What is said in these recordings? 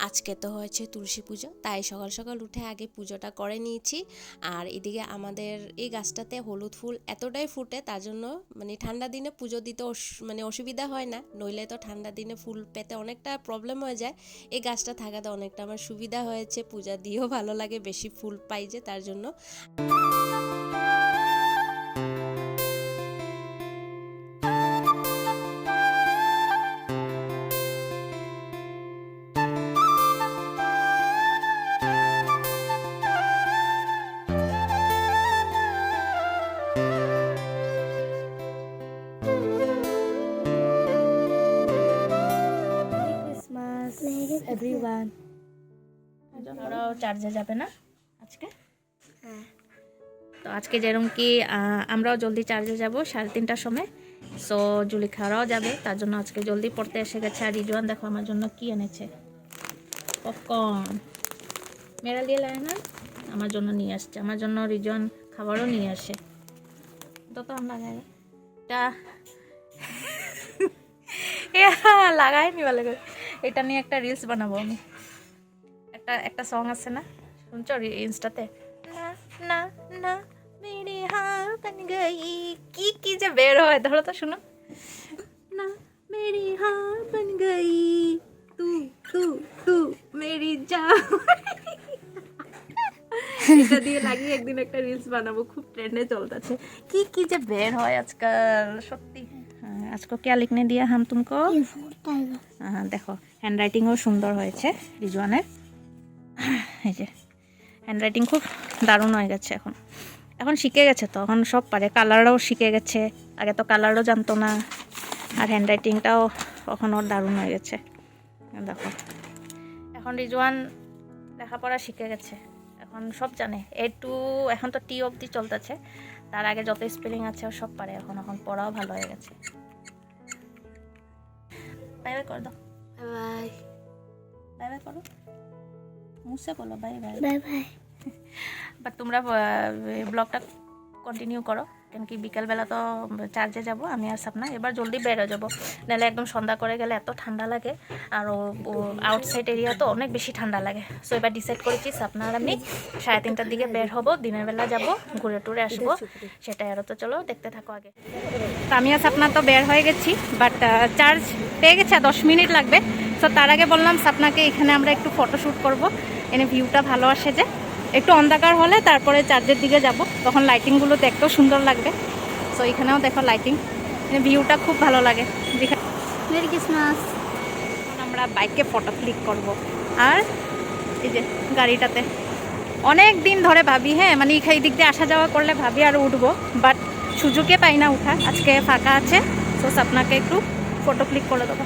আজকে তো হয়েছে তুলসী পুজো, তাই সকাল সকাল উঠে আগে পুজোটা করে নিয়েছি। আর এদিকে আমাদের এই গাছটাতে হলুদ ফুল এতটাই ফুটে, তার জন্য মানে ঠান্ডা দিনে পুজো দিতে মানে অসুবিধা হয় না, নইলে তো ঠান্ডা দিনে ফুল পেতে অনেকটা প্রবলেম হয়ে যায়। এই গাছটা থাকাতে অনেকটা আমার সুবিধা হয়েছে, পূজা দিয়েও ভালো লাগে, বেশি ফুল পাই যে তার জন্য। এভরিওয়ান, ওরাও চার্জে যাবে না আজকে। তো আজকে যেরকম কি আমরাও জলদি চার্জে যাব 3:30টার সময়। সো জুলিখারাও যাবে, তার জন্য আজকে জলদি পড়তে এসে গেছে। আর রিজওয়ান দেখো আমার জন্য কি এনেছে, পপকর্ন। মেরা লিয়ে লায় না, আমার জন্য নিয়ে আসছে। আমার জন্য রিজওয়ান খাবারও নিয়ে আসে। তো আমরা এটা লাগাইনি ভালো করে। এটা নিয়ে একটা রিলস বানাবো আমি। একটা সং আছে না, শুনছো ইনস্টাতে? না না না মেরে হাত বন গই, কি কি যে বের হয়, ধরো তো শুনো না। মেরি হাত বন গই তু তু তু মেরি জান। এটা দিয়ে লাগিয়ে একদিন একটা রিলস বানাবো, খুব ট্রেন্ডে চলতেছে। কি কি যে বের হয় আজকাল, সত্যি। আজকে क्या लिखने दिया हम तुमको? দেখো হ্যান্ড রাইটিংও সুন্দর হয়েছে রিজওয়ানের। এই যে হ্যান্ড রাইটিং খুব দারুণ হয়ে গেছে। এখন শিখে গেছে, তো এখন সব পারে। কালারও শিখে গেছে, আগে তো কালারও জানতো না। আর হ্যান্ড রাইটিংটাও এখন ওর দারুণ হয়ে গেছে। দেখো এখন রিজওয়ান লেখাপড়া শিখে গেছে, এখন সব জানে। A to এখন তো টি অবধি চলতেছে, তার আগে যত স্পেলিং আছে ও সব পারে। এখন পড়াও ভালো হয়ে গেছে। বাই বাই করে দাও। বাই বাই বাই করো, মুঝसे বলো bye bye. Bye bye. But তোমরা ব্লগটা কন্টিনিউ করো, কেন কি বিকেলবেলা তো চার্জে যাব আমি আর সাপনা। এবার জলদি বের হয়ে যাবো, নাহলে একদম সন্ধ্যা করে গেলে এত ঠান্ডা লাগে। আর আউটসাইড এরিয়া তো অনেক বেশি ঠান্ডা লাগে। সো এবার ডিসাইড করেছি সাপনা আর আমি 3:30টার দিকে বের হবো, দিনের বেলা যাব, ঘুরে টুরে আসবো। সেটাই আরও। তো চলো দেখতে থাকো আগে। তো আমি আর সাপনা তো বের হয়ে গেছি, বাট চার্জ পেয়ে গেছে, 10 মিনিট লাগবে। সো তার আগে বললাম সাপনাকে এখানে আমরা একটু ফটোশ্যুট করবো, এনে ভিউটা ভালো আসে যে। একটু অন্ধকার হলে তারপরে চার্জের দিকে যাব, তখন লাইটিংগুলো দেখতেও সুন্দর লাগবে। সো এখানেও দেখো লাইটিং, ভিউটা খুব ভালো লাগে। Merry Christmas. আমরা বাইকে ফটো ক্লিক করব। আর এই যে গাড়িটাতে অনেক দিন ধরে ভাবি, হ্যাঁ মানে এই দিক দিয়ে আসা যাওয়া করলে ভাবি আর উঠবো, বাট সুযোগে পাই না উঠা। আজকে ফাঁকা আছে, সো আপনাকে একটু ফটো ক্লিক করে দেবো।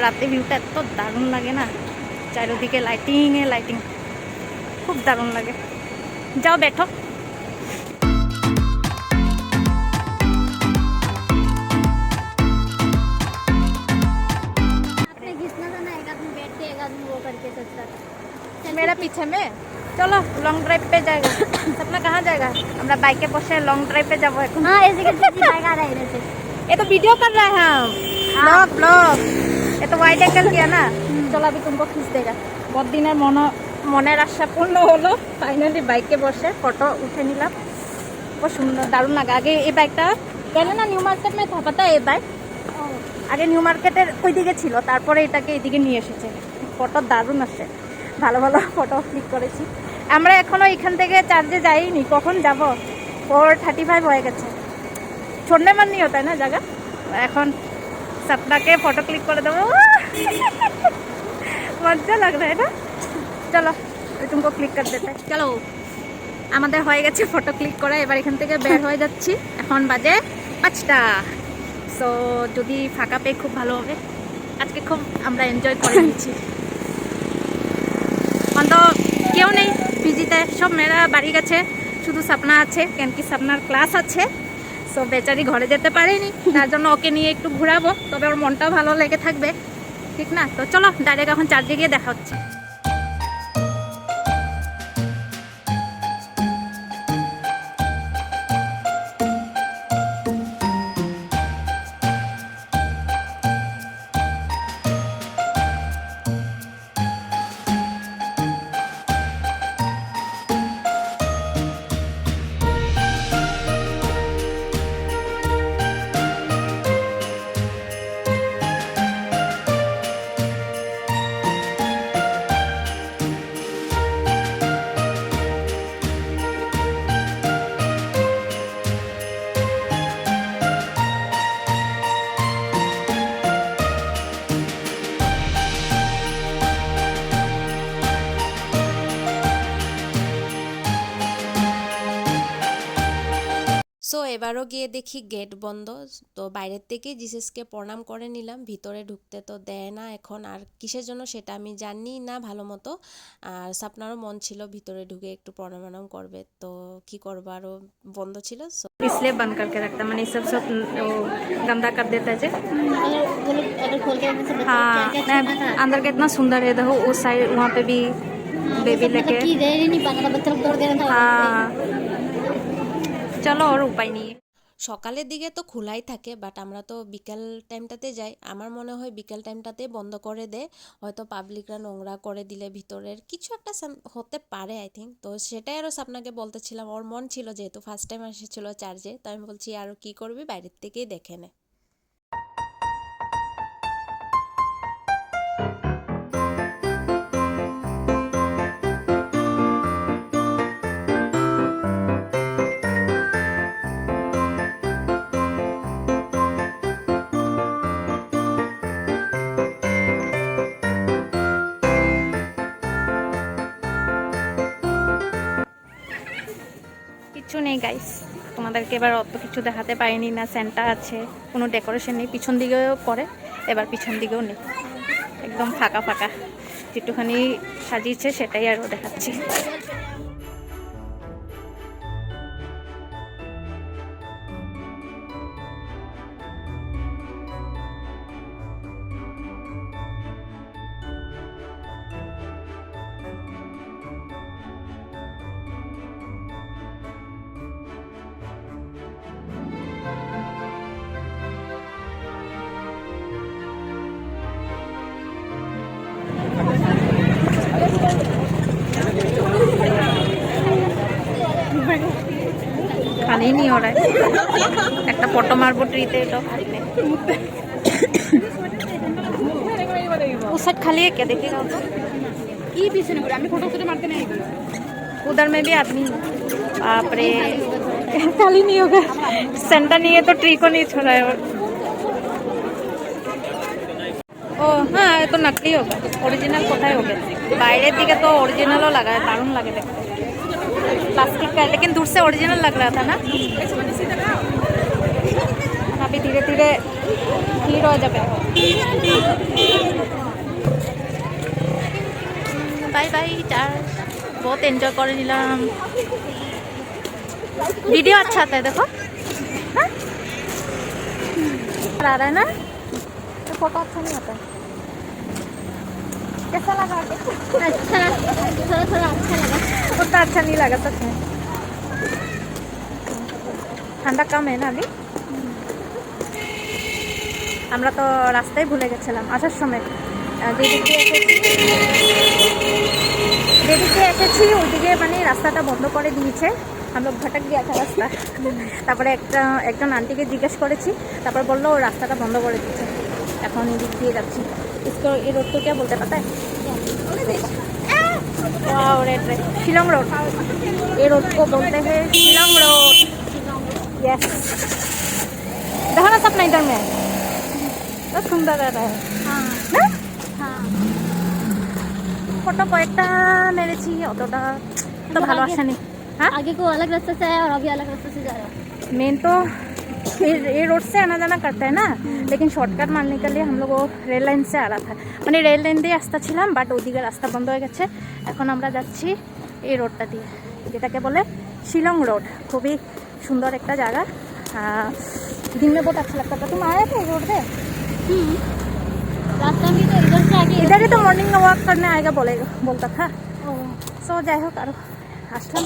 রাতে ভিউটা এত দারুণ লাগে না, চারিদিকে লাইটিংয়ে লাইটিং, খুব দারুণ লাগে। যাও बैठो। मेरा पीछे में चलो लॉन्ग ड्राइव पे जाएगा। सपना कहाँ जाएगा? हमरा बाइक के बसे लॉन्ग ड्राइव पे जाबो এখন। हां ऐसे कैसे बाइक आ रहा है इधर से। ये तो वीडियो कर रहा है हम, ब्लॉग। ये तो वाइड एंगल किया ना। चलो अभी तुमको खींच देगा। बहुत दिन মনের আশা পূর্ণ হলো, ফাইনালি বাইকে বসে ফটো উঠে নিলাম। খুব সুন্দর দারুণ লাগে। আগে এই বাইকটা গেলে না নিউ মার্কেট में था, पता है ये বাইক আগে নিউ মার্কেটের ওই দিকে ছিল, তারপরে এটাকে এদিকে নিয়ে এসেছে। ফটো দারুণ আসে, ভালো ভালো ফটো ক্লিক করেছি। আমরা এখনো এখান থেকে চার্জে যাইনি, কখন যাব? 4:35 হয়ে গেছে। छोड़ने मन नहीं होता है ना जगह। এখন সপনাকে ফটো ক্লিক করে দেবো। মজা লাগ रहा है ना। চলো তুমকো ক্লিক করে দিতে। চলো আমাদের হয়ে গেছে ফটো ক্লিক করা, এবার এখান থেকে বের হয়ে যাচ্ছি। এখন বাজে 5টা। সো যদি ফাঁকা পেয়ে খুব ভালো হবে, আজকে খুব আমরা এনজয় করে নিয়েছি। তো কেউ নেই পিজিতে, সব মেয়েরা বাড়ি গেছে, শুধু সাপনা আছে, কেন কি সাপনার ক্লাস আছে। সো বেচারি ঘরে যেতে পারেনি, তার জন্য ওকে নিয়ে একটু ঘোরাবো, তবে ওর মনটাও ভালো লেগে থাকবে, ঠিক না? তো চলো ডাইরেক্ট এখন চার্জে গিয়ে দেখা হচ্ছে। এবারও গিয়ে দেখি গেট বন্ধ। তো বাইরের থেকেই জিসাসকে প্রণাম করে নিলাম, ভিতরে ঢুকতে তো দেয় না এখন, আর কিসের জন্য সেটা আমি জানি না ভালো মতো। আর সাপনারও মন ছিল ভিতরে ঢুকে একটু প্রণাম করবে, তো কি করবো, আরও বন্ধ ছিল। इसलिए बंद करके रखता है, मैंने सब सब वो गंदा कर देता है जे। अगर वो लोग अगर खोल के से बताओ हाँ क्या क्या छूना था। अंदर का इतना सुंदर है, देखो उस साइड वहाँ पे भी बेबी मतलब लेके। कि रह ही नहीं पाता था, बच्चा लोग तोड़ देना था। हाँ चलो और उपाय नहीं है। সকালের দিকে তো খোলাই থাকে, বাট আমরা তো বিকেল টাইমটাতে যাই। আমার মনে হয় বিকেল টাইমটাতে বন্ধ করে দেয়, হয়তো পাবলিকরা নোংরা করে দিলে ভিতরের কিছু একটা হতে পারে আই থিঙ্ক। তো সেটাই আরও আপনাকে বলতেছিলাম, ওর মন ছিল যেহেতু ফার্স্ট টাইম এসেছিলো চার্জে, তো আমি বলছি আরও কি করবি, বাইরের থেকেই দেখে নে। কিছু নেই গাইস, তোমাদেরকে এবার অত কিছু দেখাতে পারিনি না। সেন্টা আছে, কোনো ডেকোরেশন নেই, পিছন দিকেও করে, এবার পিছন দিকেও নেই, একদম ফাঁকা ফাঁকা। যেটুখানি সাজিয়েছে সেটাই আরও দেখাচ্ছি। खाली नहीं हो रहा है, एक फोटो मारबो ट्रीते तो उस साइड खाली है क्या, देखिएगा उधर में भी आदमी है। बाप रे खाली नहीं होगा, सेंटा नहीं है तो ट्री को नहीं छोड़ा है। ओ हाँ ये तो नकली होगा, ओरिजिनल कोথায় होगा, বাইরের দিকে তো ओरिजिनलও लगा है, दारुण लगे देखते। प्लास्टिक का है लेकिन दूर से ओरिजिनल लग रहा था ना। अभी धीरे धीरे भीड़ हो जाए। बाय बाय चार, बहुत एंजॉय कर निलाम। वीडियो अच्छा आता है देखो, हाँ? आ रहा है ना, तो फोटो अच्छा नहीं आता है। कैसा लगा? अच्छा, थोड़ा थोड़ा अच्छा लगा। उतना अच्छा नहीं लगा सच में, ঠান্ডা কম है না अभी। আমরা তো রাস্তায় ভুলে গেছিলাম আসার সময়, যেদিকে এসেছি ওইদিকে মানে রাস্তাটা বন্ধ করে দিয়েছে। আমরা ভটক গিয়া था রাস্তা, তারপরে একজন আন্টিকে জিজ্ঞেস করেছি, তারপর বললো ও রাস্তাটা বন্ধ করে দিয়েছে, এখন এদিক দিয়ে যাচ্ছি। इसको ये रोड को क्या बोलते हैं पता है? Wow red red, Shillong road. ये रोड को बोलते हैं शिलोंग रोड। यस देखो ना सपना इधर में तो सुंदर लग रहा है। हाँ ना हाँ, फोटो কয়েকটা মেরেছি, অতটা তো ভালো আসেনি। हाँ आगे को अलग रास्ते से आया और अभी अलग रास्ते से जा रहा है। मेन तो ये रोड से आना जाना करता है ना, लेकिन शॉर्टकट मारने के लिए हम लोग वो रेल लाइन से आ रहा था, মানে রেল লাইন দিয়ে রাস্তা ছিলাম, বাট ওদিকে রাস্তা বন্ধ হয়ে গেছে। এখন আমরা যাচ্ছি এই রোডটা দিয়ে, যেটাকে বলে শিলং রোড। খুবই সুন্দর একটা জায়গা, दिन में बहुत अच्छा लगता था। तुम आए थे रोड पे? रास्ता भी तो इधर से आगे इधर ही तो मॉर्निंग में वॉक करने आएगा बोलता था। সো যাই হোক আরও আসলাম।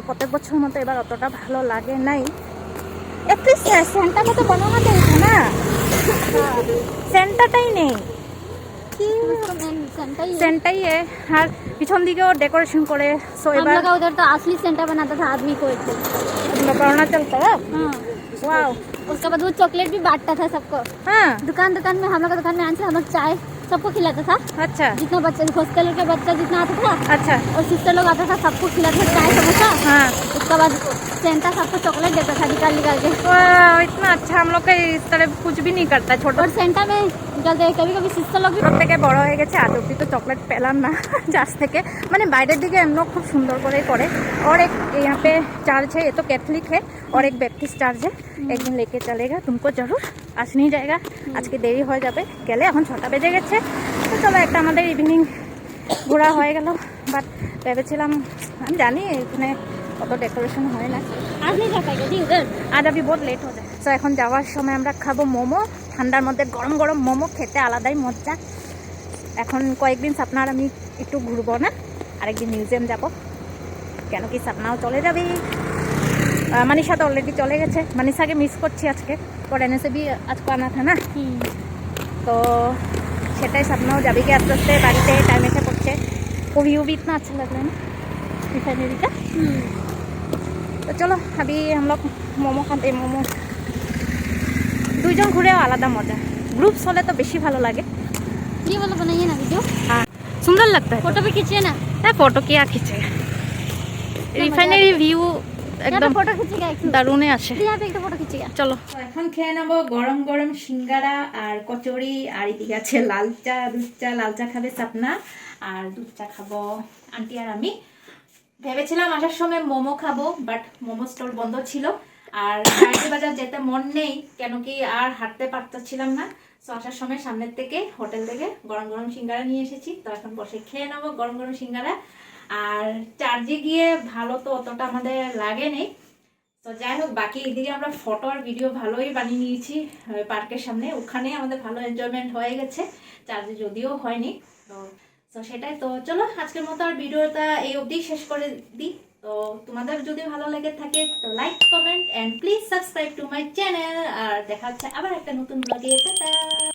প্রত্যেক বছর মতো এবার অতটা ভালো লাগে নাই। একটু সেন্টারটা তো বানানো যায় না, সেন্টারটাই নেই কি, সেন্টাই আর পিছন দিকেও ডেকোরেশন করে। সো हम এবার लोग का उधर तो असली सेंटर बनाता था आदमी को एक। করোনা চলता है। हाँ, वाओ उसके बाद वो चॉकलेट भी बांटता था सबको। हाँ दुकान दुकान में, हम लोग का दुकान में आने से हम लोग चाय सबको खिलाता था। अच्छा जितना बच्चा हॉस्टल के बच्चा जितना आता था अच्छा और सिस्टर लोग आता था सबको खिलाता था चाय समोसा। हाँ उसके बाद सेंटा सबको चॉकलेट देता था निकाल निकाल के। वाह, इतना अच्छा। हम लोग का इस तरह कुछ भी नहीं करता ছোট और सेंटा में जल्दी कभी कभी सिस्टर लोग भी থেকে বড় হয়ে গেছে আজ অব্দি তো চকলেট পেলাম না চার্চ থেকে মানে বাইরের দিকে এমন খুব সুন্দর করে করে और एक यहाँ पे चर्च है ये तो कैथलिक है और एक बैप्टिस्ट चर्च है एक दिन लेके चलेगा तुमको जरूर আজ नहीं जाएगा আজকে দেরি হয়ে যাবে গেলে এখন 6টা বেজে গেছে তো চলো একটা আমাদের ইভিনিং ঘোরা হয়ে গেল বাট ভেবেছিলাম আমি জানি এখানে কত ডেকোরেশন হয় না आज नहीं जा पाएगा जी उधर। আজ আমি বহুত লেট হয়ে যায় তো এখন যাওয়ার সময় আমরা খাবো মোমো ঠান্ডার মধ্যে গরম গরম মোমো খেতে আলাদাই মজা এখন কয়েকদিন সাপনার আমি একটু ঘুরবো না আরেকদিন মিউজিয়াম যাব কেন কি সাপনাও চলে যাবে মানিশা তো অলরেডি চলে গেছে মানিশাকে মিস করছি আজকে और एने से भी आज को आना था ना तो সেটাই সাপনাও যাবে কি আস্তে আস্তে বাড়িতে টাইম এসে পড়ছে वो व्यू भी इतना अच्छा लग रहा है ना रिफाइनरी का तो चलो अभी हम लोग मोमो खाते मोमो দুইজন ঘুরেও আলাদা মজা গ্রুপস হলে তো বেশি ভালো লাগে ये वाला बनाइए ना वीडियो। हाँ सुंदर लगता है फोटो भी खींचिए ना। फोटो क्या खींचे রিফাইনারি ভিউ यहाँ पे একদম फोटो खींचेगा एक দারুণে আসে यहाँ पे एक फोटो खींचेगा। চলো এখন খেয়ে নেবো গরম গরম সিঙ্গারা আর কচুরি আর এদিকে আছে লাল চা দুধ চা লাল চা খাবে সাপনা আর দুধ চা খাবো আন্টি আর আমি ভেবেছিলাম আসার সময় মোমো খাবো বাট মোমো স্টোর বন্ধ ছিল আর গাড়ি বাজার যেতে মন নেই কেন কি আর হাঁটতে পারতেছিলাম না তো আসার সময় সামনের থেকে হোটেল থেকে গরম গরম সিঙ্গারা নিয়ে এসেছি তো এখন বসে খেয়ে নেবো গরম গরম সিঙ্গারা আর চার্জে গিয়ে ভালো তো অতটা আমাদের লাগে নেই তো যাই হোক বাকি এদিকে আমরা ফটো আর ভিডিও ভালোই বানিয়ে নিয়েছি পার্কের সামনে ওখানে আমাদের ভালো এনজয়মেন্ট হয়ে গেছে চার্জে যদিও হয়নি তো তো সেটাই তো চলো আজকের মতো আর ভিডিওটা এই অবধি শেষ করে দিই তো তোমাদের যদি ভালো লেগে থাকে তো like comment and please subscribe to my channel আর দেখা হচ্ছে আবার একটা নতুন ব্লগে টাটা।